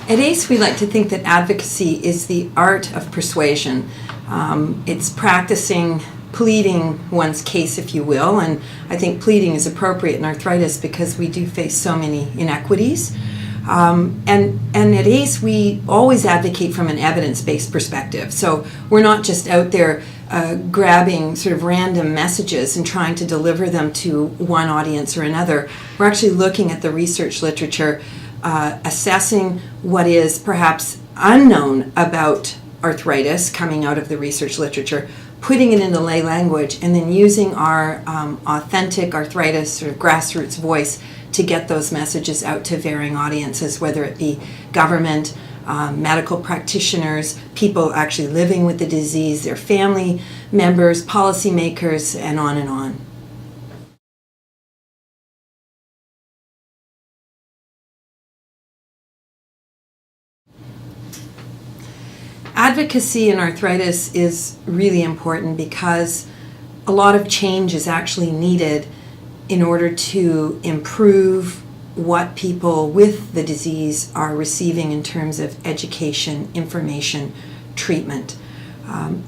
At ACE, we like to think that advocacy is the art of persuasion. It's practicing pleading one's case, if you will, and I think pleading is appropriate in arthritis because we do face so many inequities. And at ACE, we always advocate from an evidence-based perspective. So we're not just out there grabbing sort of random messages and trying to deliver them to one audience or another. We're actually looking at the research literature, assessing what is perhaps unknown about arthritis coming out of the research literature, putting it into lay language, and then using our authentic arthritis or grassroots voice to get those messages out to varying audiences, whether it be government, medical practitioners, people actually living with the disease, their family members, policymakers, and on and on. Advocacy in arthritis is really important because a lot of change is actually needed in order to improve what people with the disease are receiving in terms of education, information, treatment.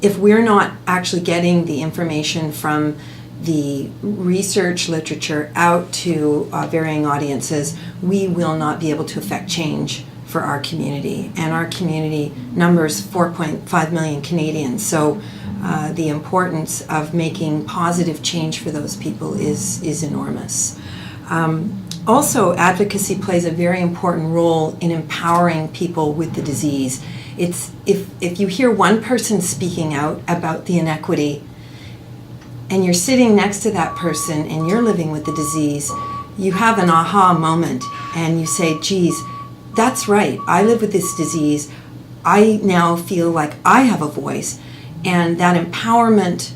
If we're not actually getting the information from the research literature out to varying audiences, we will not be able to affect change for our community. And our community numbers 4.5 million Canadians, so the importance of making positive change for those people is enormous. Also, advocacy plays a very important role in empowering people with the disease. It's if you hear one person speaking out about the inequity and you're sitting next to that person and you're living with the disease, you have an aha moment and you say, geez, that's right, I live with this disease. I now feel like I have a voice. And that empowerment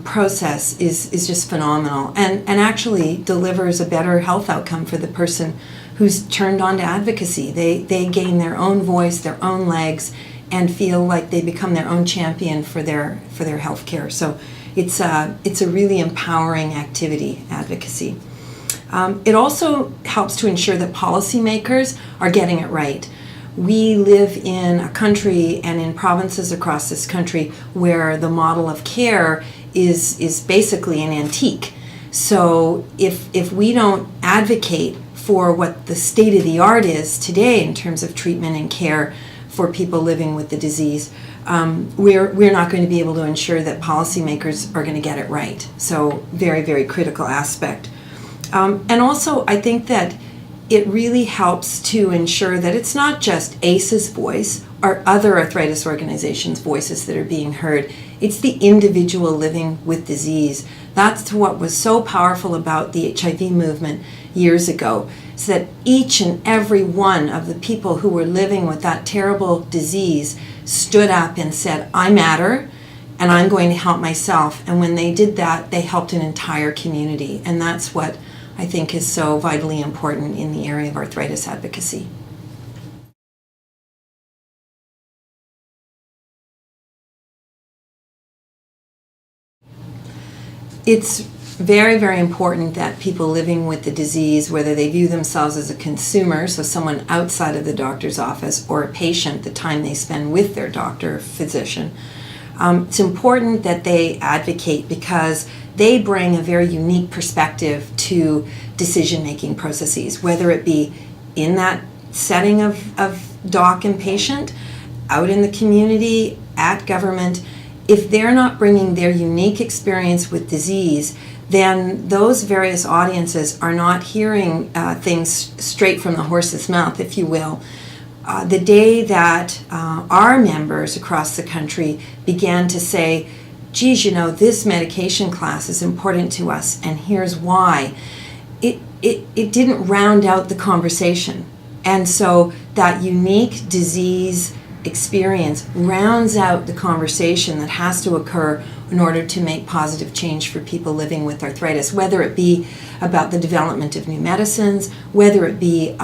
process is just phenomenal and actually delivers a better health outcome for the person who's turned on to advocacy. They gain their own voice, their own legs, and feel like they become their own champion for their health care. So it's a really empowering activity, advocacy. It also helps to ensure that policymakers are getting it right. We live in a country and in provinces across this country where the model of care is basically an antique. So if we don't advocate for what the state of the art is today in terms of treatment and care for people living with the disease, we're not going to be able to ensure that policymakers are going to get it right. So very, very critical aspect. And also, I think that it really helps to ensure that it's not just ACE's voice or other arthritis organizations' voices that are being heard. It's the individual living with disease. That's what was so powerful about the HIV movement years ago, is that each and every one of the people who were living with that terrible disease stood up and said, I matter, and I'm going to help myself. And when they did that, they helped an entire community. And that's what I think is so vitally important in the area of arthritis advocacy. It's very, very important that people living with the disease, whether they view themselves as a consumer, so someone outside of the doctor's office, or a patient, the time they spend with their doctor or physician, it's important that they advocate because they bring a very unique perspective to decision-making processes, whether it be in that setting of doc and patient, out in the community, at government. If they're not bringing their unique experience with disease, then those various audiences are not hearing things straight from the horse's mouth, if you will. The day that our members across the country began to say, geez, you know, this medication class is important to us, and here's why, it didn't round out the conversation. And so that unique disease experience rounds out the conversation that has to occur in order to make positive change for people living with arthritis, whether it be about the development of new medicines, whether it be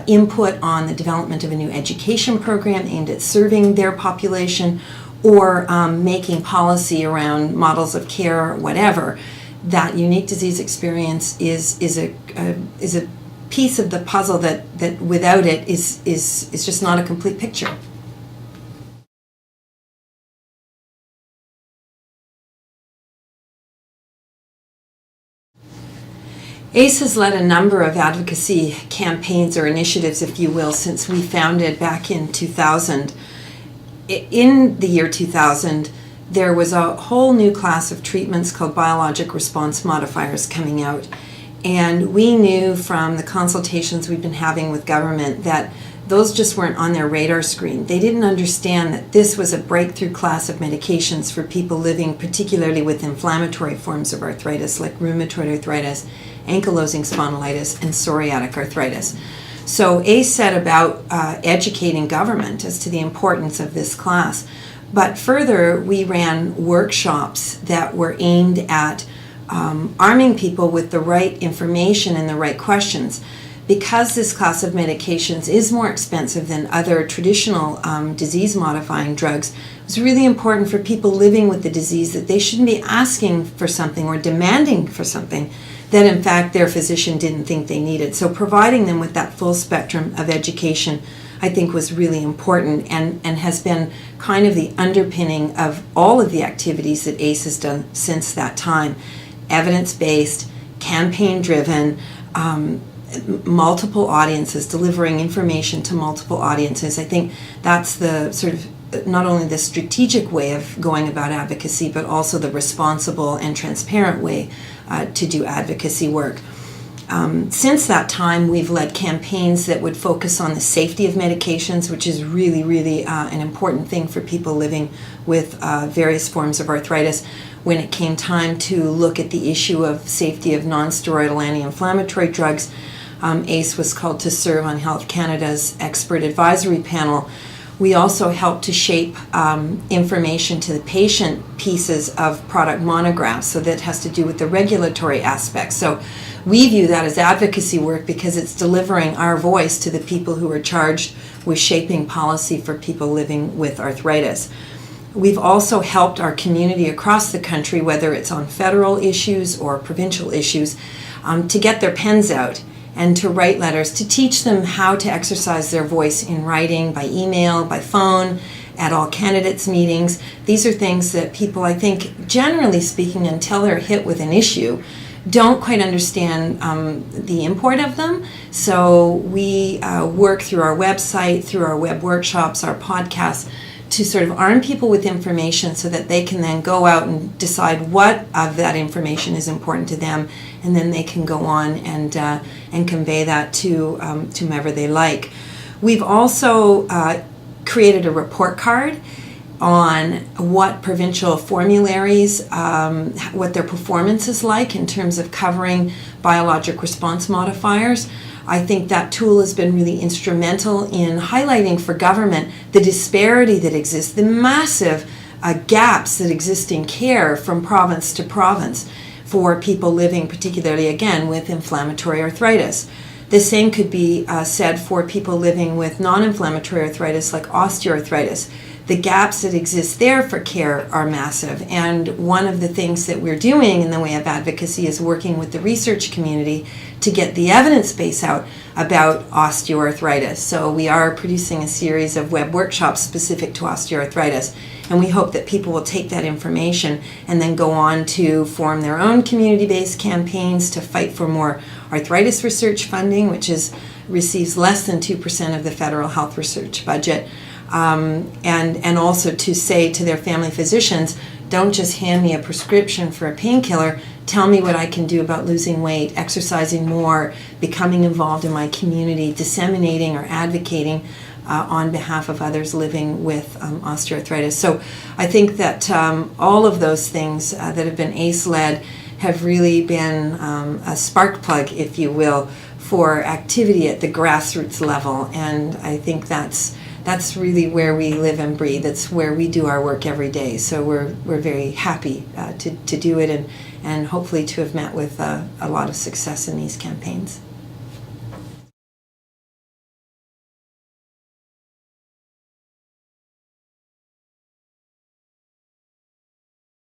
input on the development of a new education program aimed at serving their population, or making policy around models of care or whatever. That unique disease experience is a piece of the puzzle that without it is just not a complete picture. ACE has led a number of advocacy campaigns or initiatives, if you will, since we founded back in 2000. In the year 2000, there was a whole new class of treatments called biologic response modifiers coming out. And we knew from the consultations we've been having with government that those just weren't on their radar screen. They didn't understand that this was a breakthrough class of medications for people living particularly with inflammatory forms of arthritis like rheumatoid arthritis, ankylosing spondylitis, and psoriatic arthritis. So ACE set about educating government as to the importance of this class. But further, we ran workshops that were aimed at arming people with the right information and the right questions. Because this class of medications is more expensive than other traditional disease-modifying drugs, it's really important for people living with the disease that they shouldn't be asking for something or demanding for something that in fact their physician didn't think they needed. So providing them with that full spectrum of education, I think, was really important and has been kind of the underpinning of all of the activities that ACE has done since that time. Evidence-based, campaign-driven, multiple audiences, delivering information to multiple audiences. I think that's the sort of not only the strategic way of going about advocacy, but also the responsible and transparent way to do advocacy work. Since that time, we've led campaigns that would focus on the safety of medications, which is really, really an important thing for people living with various forms of arthritis. When it came time to look at the issue of safety of non-steroidal anti-inflammatory drugs, ACE was called to serve on Health Canada's expert advisory panel. We also helped to shape information to the patient pieces of product monographs, so that has to do with the regulatory aspects. So we view that as advocacy work because it's delivering our voice to the people who are charged with shaping policy for people living with arthritis. We've also helped our community across the country, whether it's on federal issues or provincial issues, to get their pens out and to write letters to teach them how to exercise their voice in writing, by email, by phone, at all candidates' meetings. These are things that people, I think, generally speaking, until they're hit with an issue, don't quite understand the import of them. So we work through our website, through our web workshops, our podcasts, to sort of arm people with information so that they can then go out and decide what of that information is important to them, and then they can go on and convey that to whomever they like. We've also created a report card on what provincial formularies, what their performance is like in terms of covering biologic response modifiers. I think that tool has been really instrumental in highlighting for government the disparity that exists, the massive gaps that exist in care from province to province for people living particularly, again, with inflammatory arthritis. The same could be said for people living with non-inflammatory arthritis like osteoarthritis. The gaps that exist there for care are massive, and one of the things that we're doing in the way of advocacy is working with the research community to get the evidence base out about osteoarthritis. So we are producing a series of web workshops specific to osteoarthritis, and we hope that people will take that information and then go on to form their own community-based campaigns to fight for more arthritis research funding, which receives less than 2% of the federal health research budget. And also to say to their family physicians, don't just hand me a prescription for a painkiller, tell me what I can do about losing weight, exercising more, becoming involved in my community, disseminating or advocating on behalf of others living with osteoarthritis. So I think that all of those things that have been ACE-led have really been a spark plug, if you will, for activity at the grassroots level, and I think that's really where we live and breathe. That's where we do our work every day. So we're very happy to do it and hopefully to have met with a lot of success in these campaigns.